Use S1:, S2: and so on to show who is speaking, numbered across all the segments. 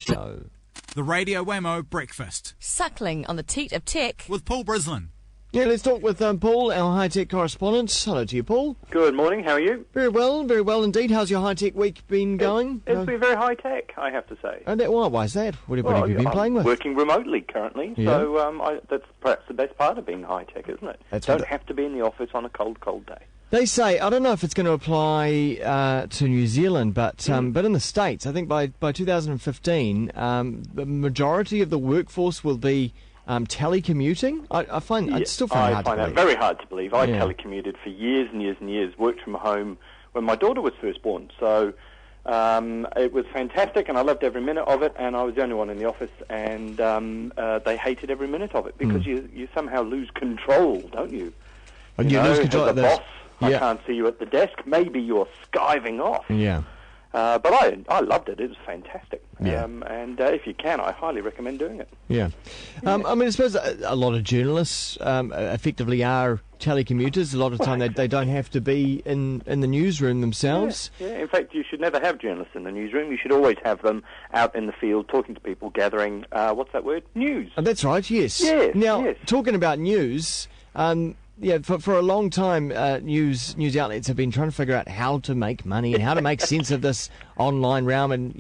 S1: Show.
S2: The Radio Wammo Breakfast
S3: Suckling on the teat of tech.
S2: with Paul Brislen.
S1: Yeah, let's talk with Paul, our high-tech correspondent. Hello to you, Paul.
S4: Good morning, how are you?
S1: Very well indeed. How's your high-tech week been going?
S4: It's been very high-tech, I have to say.
S1: Why is that? What have you been playing with?
S4: Working remotely currently, so that's perhaps the best part of being high-tech, isn't it? Don't have to be in the office on a cold, cold day.
S1: They say, I don't know if it's going to apply to New Zealand, but in the States, I think by 2015, the majority of the workforce will be telecommuting. I still find it hard to believe.
S4: That very hard to believe. I telecommuted for years and years and years, worked from home when my daughter was first born. So it was fantastic, and I loved every minute of it, and I was the only one in the office, and they hated every minute of it, because you somehow lose control, don't you?
S1: And you lose control
S4: as a boss. I can't see you at the desk. Maybe you're skiving off.
S1: Yeah.
S4: But I loved it. It was fantastic.
S1: Yeah.
S4: And if you can, I highly recommend doing it.
S1: Yeah. I suppose a lot of journalists effectively are telecommuters. A lot of the time they don't have to be in the newsroom themselves.
S4: Yeah. In fact, you should never have journalists in the newsroom. You should always have them out in the field talking to people, gathering, what's that word? News.
S1: Oh, that's right, yes. Now, talking about news... for a long time, news outlets have been trying to figure out how to make money and how to make sense of this online realm, and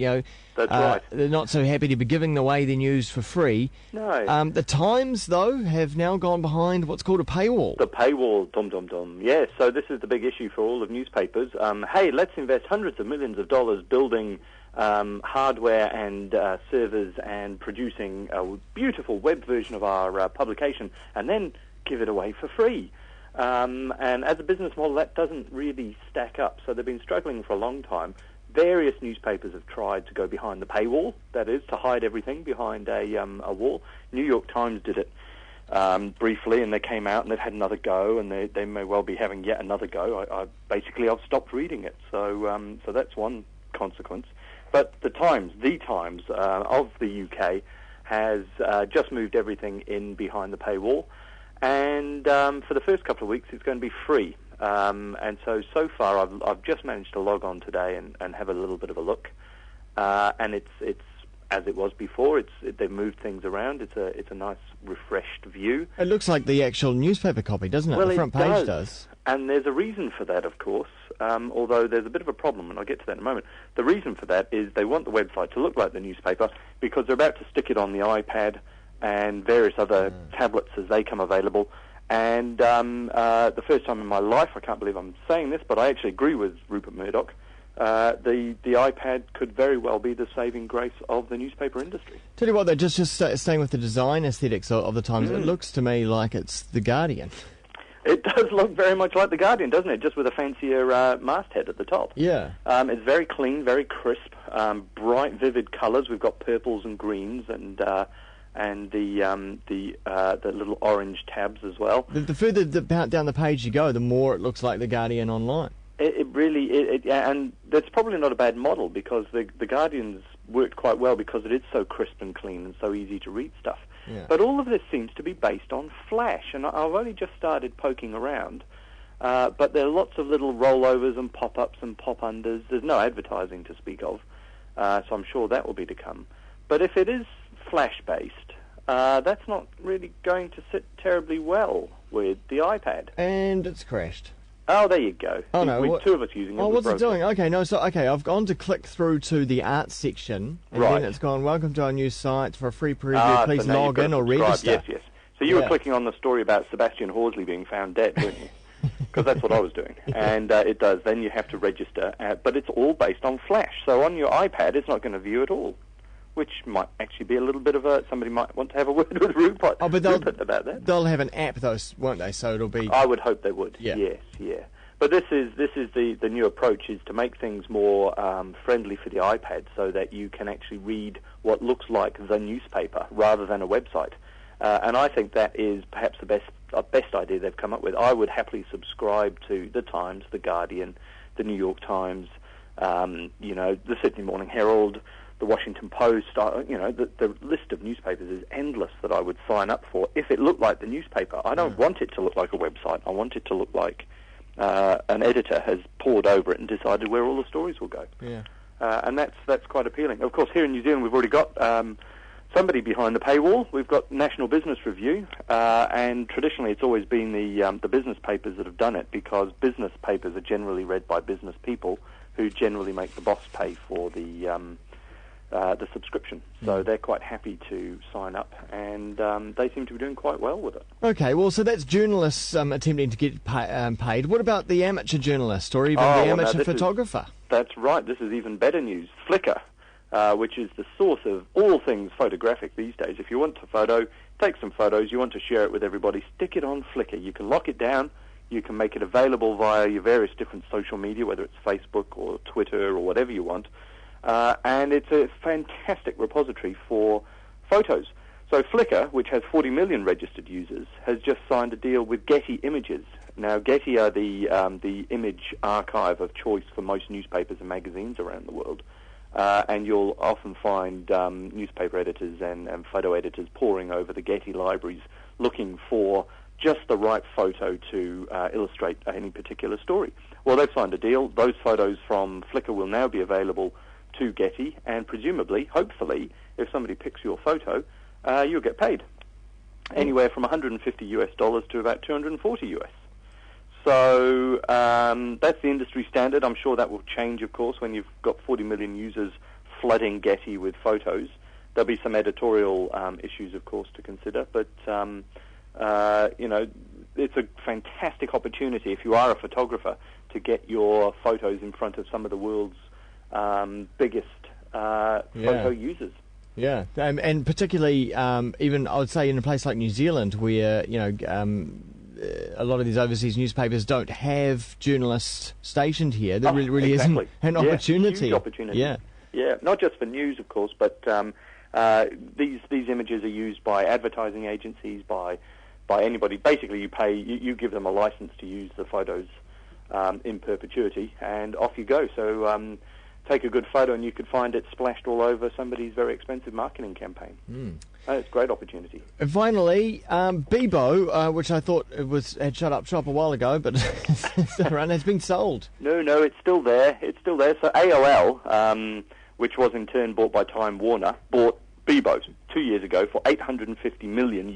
S4: that's right.
S1: They're not so happy to be giving away their news for free.
S4: No.
S1: The Times, though, have now gone behind what's called a paywall.
S4: The paywall, dum. Yes, so this is the big issue for all of newspapers. Hey, let's invest hundreds of millions of dollars building hardware and servers and producing a beautiful web version of our publication, and then give it away for free. And as a business model, that doesn't really stack up. So they've been struggling for a long time. Various newspapers have tried to go behind the paywall, that is, to hide everything behind a wall. New York Times did it briefly, and they came out and they've had another go, and they may well be having yet another go. I've stopped reading it. So that's one consequence. But the Times of the UK has just moved everything in behind the paywall. And for the first couple of weeks, it's going to be free. And so far, I've just managed to log on today and have a little bit of a look. And it's as it was before. They've moved things around. It's a nice, refreshed view.
S1: It looks like the actual newspaper copy, doesn't it?
S4: Well,
S1: the front page does.
S4: And there's a reason for that, of course. Although there's a bit of a problem, and I'll get to that in a moment. The reason for that is they want the website to look like the newspaper, because they're about to stick it on the iPad and various other tablets as they come available. And the first time in my life, I can't believe I'm saying this, but I actually agree with Rupert Murdoch, the iPad could very well be the saving grace of the newspaper industry.
S1: Tell you what, though, just staying with the design aesthetics of the Times, it looks to me like it's The Guardian.
S4: It does look very much like The Guardian, doesn't it? Just with a fancier masthead at the top.
S1: Yeah.
S4: It's very clean, very crisp, bright, vivid colours. We've got purples and greens and the little orange tabs as well.
S1: The further down the page you go, the more it looks like The Guardian online.
S4: It really, and that's probably not a bad model, because the Guardian's worked quite well because it is so crisp and clean and so easy to read stuff.
S1: Yeah.
S4: But all of this seems to be based on Flash, and I've only just started poking around. But there are lots of little rollovers and pop-ups and pop-unders. There's no advertising to speak of, so I'm sure that will be to come. But if it is Flash-based, that's not really going to sit terribly well with the iPad.
S1: And it's crashed.
S4: Oh, there you go.
S1: Oh, no.
S4: With two of us using it.
S1: Oh, what's it doing? Okay, I've gone to click through to the art section, and then it's gone, welcome to our new site. For a free preview, please log in or register.
S4: Yes. So you were clicking on the story about Sebastian Horsley being found dead, weren't you? Because that's what I was doing. And it does. Then you have to register. But it's all based on Flash. So on your iPad, it's not going to view at all, which might actually be a little bit of somebody might want to have a word with Rupert about that.
S1: They'll have an app, though, won't they? So it'll be...
S4: I would hope they would.
S1: Yeah.
S4: Yes, yeah. But this is the new approach, is to make things more friendly for the iPad, so that you can actually read what looks like the newspaper rather than a website. And I think that is perhaps the best idea they've come up with. I would happily subscribe to the Times, the Guardian, the New York Times, the Sydney Morning Herald, the Washington Post. The list of newspapers is endless that I would sign up for if it looked like the newspaper. I don't want it to look like a website. I want it to look like an editor has pored over it and decided where all the stories will go.
S1: Yeah.
S4: And that's quite appealing. Of course, here in New Zealand, we've already got somebody behind the paywall. We've got National Business Review, and traditionally it's always been the business papers that have done it, because business papers are generally read by business people who generally make the boss pay for the subscription. So they're quite happy to sign up, and they seem to be doing quite well with it.
S1: Okay, well, so that's journalists attempting to get paid. What about the amateur journalist or even the amateur photographer?
S4: That's right. This is even better news. Flickr, which is the source of all things photographic these days. If you want to take some photos, you want to share it with everybody, stick it on Flickr. You can lock it down. You can make it available via your various different social media, whether it's Facebook or Twitter or whatever you want. And it's a fantastic repository for photos. So Flickr, which has 40 million registered users, has just signed a deal with Getty Images. Now, Getty are the image archive of choice for most newspapers and magazines around the world. And you'll often find newspaper editors and photo editors poring over the Getty libraries looking for just the right photo to illustrate any particular story. Well, they've signed a deal. Those photos from Flickr will now be available to Getty, and presumably, hopefully, if somebody picks your photo, you'll get paid anywhere from $150 to about $240. So that's the industry standard. I'm sure that will change, of course, when you've got 40 million users flooding Getty with photos. There'll be some editorial issues, of course, to consider, but it's a fantastic opportunity if you are a photographer to get your photos in front of some of the world's biggest photo users.
S1: Yeah, and particularly even I would say in a place like New Zealand, where a lot of these overseas newspapers don't have journalists stationed here. There really
S4: exactly.
S1: isn't an opportunity.
S4: Huge opportunity. Yeah, not just for news, of course, but these images are used by advertising agencies, by anybody. Basically, you give them a license to use the photos in perpetuity, and off you go. So take a good photo and you could find it splashed all over somebody's very expensive marketing campaign. It's a great opportunity.
S1: And finally, Bebo, which I thought had shut up shop a while ago, but it's still around, has been sold.
S4: No, it's still there. So AOL, which was in turn bought by Time Warner, bought Bebo 2 years ago for $850 million.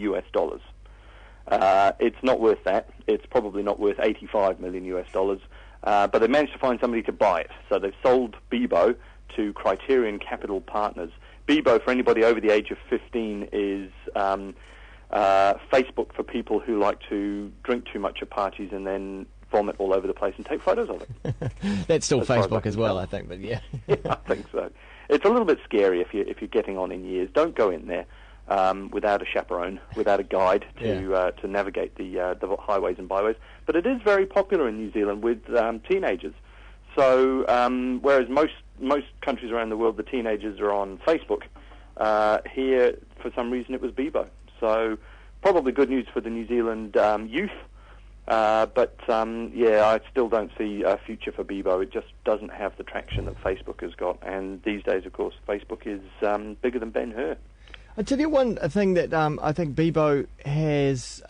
S4: It's not worth that. It's probably not worth $85 million. But they managed to find somebody to buy it. So they've sold Bebo to Criterion Capital Partners. Bebo, for anybody over the age of 15, is Facebook for people who like to drink too much at parties and then vomit all over the place and take photos of it.
S1: That's still Facebook as well, I think, but yeah.
S4: Yeah, I think so. It's a little bit scary if you're getting on in years. Don't go in there without a chaperone, without a guide to navigate the highways and byways. But it is very popular in New Zealand with teenagers. So whereas most countries around the world, the teenagers are on Facebook, here, for some reason, it was Bebo. So probably good news for the New Zealand youth. But I still don't see a future for Bebo. It just doesn't have the traction that Facebook has got. And these days, of course, Facebook is bigger than Ben-Hur.
S1: I'll tell you one thing that I think Bebo has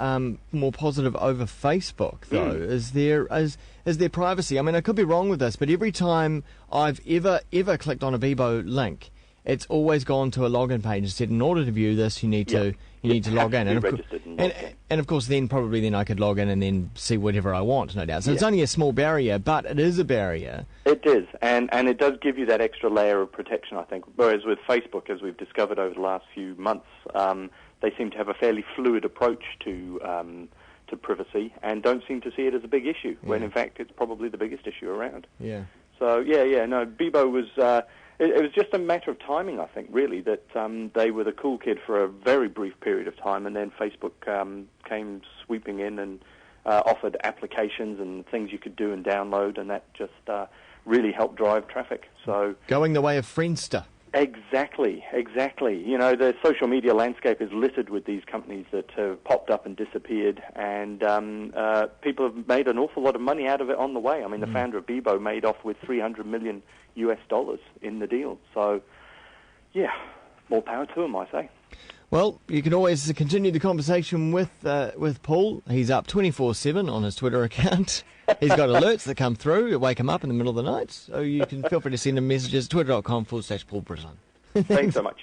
S1: more positive over Facebook, though, is their privacy. I mean, I could be wrong with this, but every time I've ever clicked on a Bebo link, it's always gone to a login page and said, in order to view this, you need to log in. And of course, then I could log in and then see whatever I want, no doubt. So it's only a small barrier, but it is a barrier.
S4: It is, and it does give you that extra layer of protection, I think. Whereas with Facebook, as we've discovered over the last few months, they seem to have a fairly fluid approach to privacy and don't seem to see it as a big issue, when in fact it's probably the biggest issue around.
S1: Yeah.
S4: So, no, Bebo was... It was just a matter of timing, I think, really, that they were the cool kid for a very brief period of time, and then Facebook came sweeping in and offered applications and things you could do and download, and that just really helped drive traffic. So
S1: going the way of Friendster.
S4: Exactly. You know, the social media landscape is littered with these companies that have popped up and disappeared, and people have made an awful lot of money out of it on the way. I mean, the founder of Bebo made off with $300 million in the deal. So, yeah, more power to him, I say.
S1: Well, you can always continue the conversation with Paul. He's up 24/7 on his Twitter account. He's got alerts that come through that wake him up in the middle of the night. So you can feel free to send him messages, twitter.com/Paul Brislen.
S4: Thanks so much.